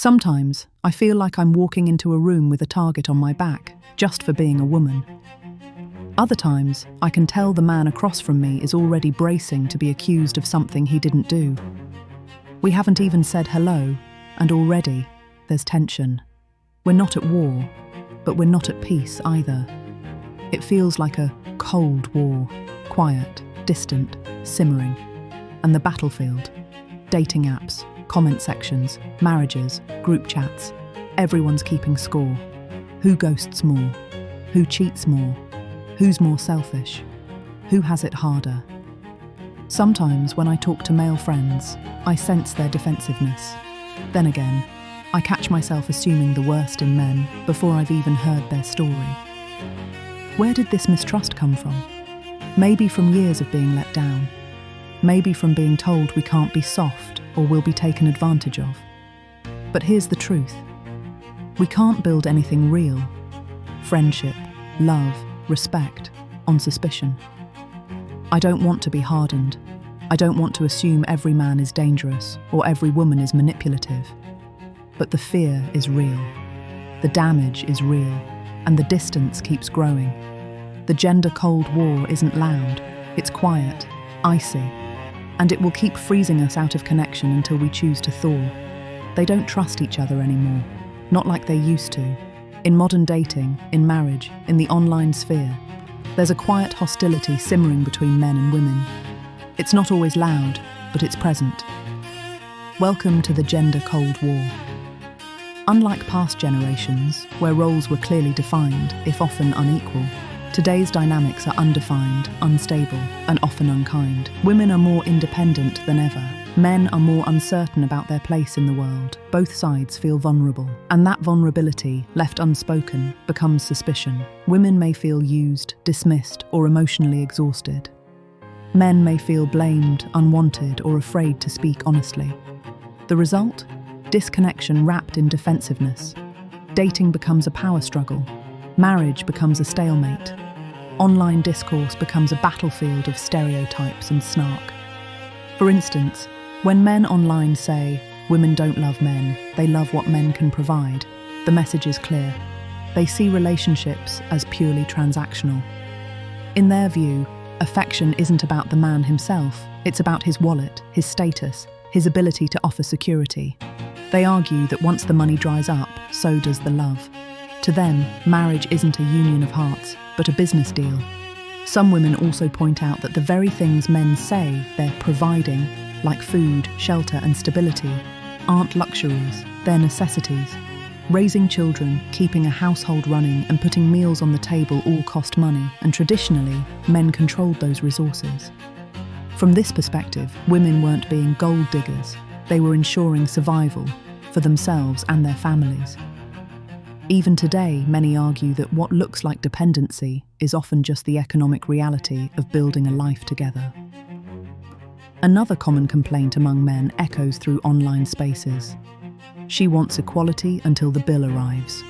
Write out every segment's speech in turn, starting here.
Sometimes, I feel like I'm walking into a room with a target on my back, just for being a woman. Other times, I can tell the man across from me is already bracing to be accused of something he didn't do. We haven't even said hello, and already, there's tension. We're not at war, but we're not at peace either. It feels like a cold war, quiet, distant, simmering. And the battlefield, dating apps, comment sections, marriages, group chats, everyone's keeping score. Who ghosts more? Who cheats more? Who's more selfish? Who has it harder? Sometimes when I talk to male friends, I sense their defensiveness. Then again, I catch myself assuming the worst in men before I've even heard their story. Where did this mistrust come from? Maybe from years of being let down. Maybe from being told we can't be soft or we'll be taken advantage of. But here's the truth. We can't build anything real, friendship, love, respect, on suspicion. I don't want to be hardened. I don't want to assume every man is dangerous or every woman is manipulative. But the fear is real. The damage is real, and the distance keeps growing. The gender cold war isn't loud, it's quiet, icy, and it will keep freezing us out of connection until we choose to thaw. They don't trust each other anymore, not like they used to. In modern dating, in marriage, in the online sphere, there's a quiet hostility simmering between men and women. It's not always loud, but it's present. Welcome to the gender cold war. Unlike past generations, where roles were clearly defined, if often unequal, today's dynamics are undefined, unstable, and often unkind. Women are more independent than ever. Men are more uncertain about their place in the world. Both sides feel vulnerable, and that vulnerability, left unspoken, becomes suspicion. Women may feel used, dismissed, or emotionally exhausted. Men may feel blamed, unwanted, or afraid to speak honestly. The result? Disconnection wrapped in defensiveness. Dating becomes a power struggle. Marriage becomes a stalemate. Online discourse becomes a battlefield of stereotypes and snark. For instance, when men online say, "Women don't love men, they love what men can provide," the message is clear. They see relationships as purely transactional. In their view, affection isn't about the man himself, it's about his wallet, his status, his ability to offer security. They argue that once the money dries up, so does the love. To them, marriage isn't a union of hearts, but a business deal. Some women also point out that the very things men say they're providing, like food, shelter, and stability, aren't luxuries, they're necessities. Raising children, keeping a household running, and putting meals on the table all cost money, and traditionally, men controlled those resources. From this perspective, women weren't being gold diggers, they were ensuring survival for themselves and their families. Even today, many argue that what looks like dependency is often just the economic reality of building a life together. Another common complaint among men echoes through online spaces. She wants equality until the bill arrives.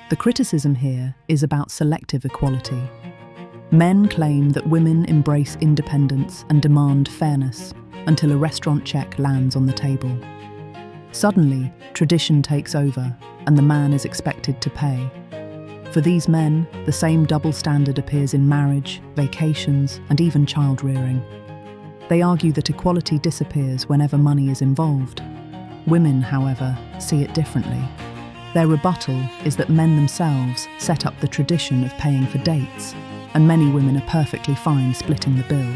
The criticism here is about selective equality. Men claim that women embrace independence and demand fairness until a restaurant check lands on the table. Suddenly, tradition takes over and the man is expected to pay. For these men, the same double standard appears in marriage, vacations, and even child-rearing. They argue that equality disappears whenever money is involved. Women, however, see it differently. Their rebuttal is that men themselves set up the tradition of paying for dates, and many women are perfectly fine splitting the bill.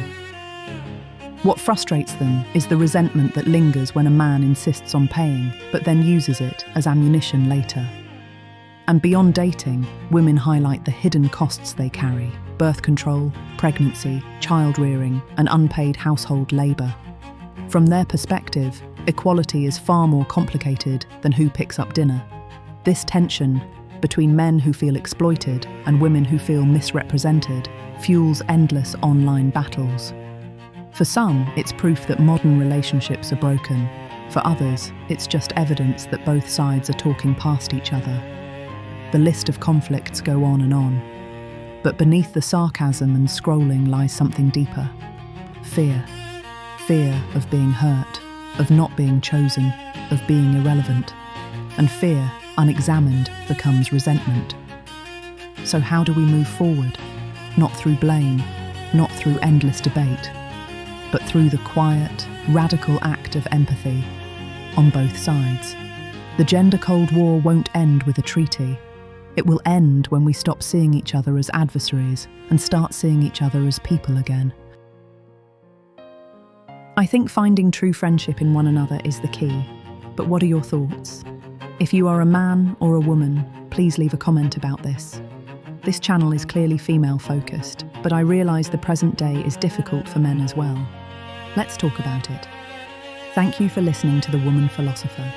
What frustrates them is the resentment that lingers when a man insists on paying, but then uses it as ammunition later. And beyond dating, women highlight the hidden costs they carry: birth control, pregnancy, child-rearing, and unpaid household labour. From their perspective, equality is far more complicated than who picks up dinner. This tension between men who feel exploited and women who feel misrepresented fuels endless online battles. For some, it's proof that modern relationships are broken. For others, it's just evidence that both sides are talking past each other. The list of conflicts go on and on. But beneath the sarcasm and scrolling lies something deeper. Fear. Fear of being hurt, of not being chosen, of being irrelevant. and fear, unexamined, becomes resentment. So how do we move forward? Not through blame, not through endless debate, but through the quiet, radical act of empathy on both sides. The gender Cold War won't end with a treaty. It will end when we stop seeing each other as adversaries and start seeing each other as people again. I think finding true friendship in one another is the key. But what are your thoughts? If you are a man or a woman, please leave a comment about this. This channel is clearly female-focused, but I realise the present day is difficult for men as well. Let's talk about it. Thank you for listening to The Woman Philosopher.